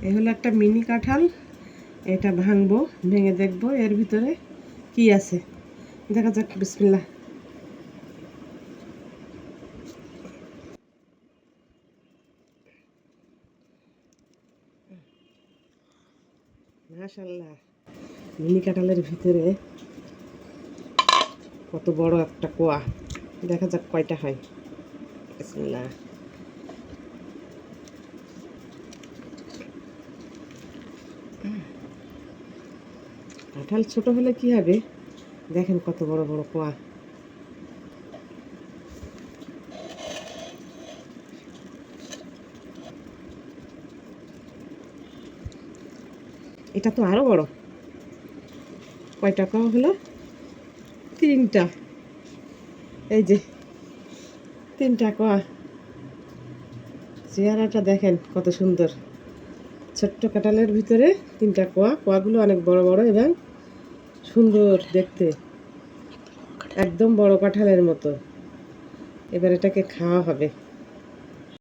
এই হলো একটা মিনি কাঁঠাল। এটা ভাঙবো, ভেঙে দেখবো এর ভিতরে কি আছে। দেখা যাক, বিসমিল্লাহ। মাশাআল্লাহ, মিনি কাঁঠালের ভিতরে কত বড় একটা কোয়া। দেখা যাক কয়টা হয়। বিসমিল্লাহ। কাঁঠাল ছোট হলে কি হবে, দেখেন কত বড় বড় কোয়া। এটা তো আরো বড়। কয়টা কোয়া হলো? 3টা। এই যে 3টা কোয়া। চেহারাটা দেখেন কত সুন্দর। ছোট্ট কাঁঠালের ভিতরে 3টা কোয়া। কোয়াগুলো অনেক বড় বড় এবং সুন্দর দেখতে, একদম বড় কাঁঠালের মতো। এবার এটাকে খাওয়া হবে।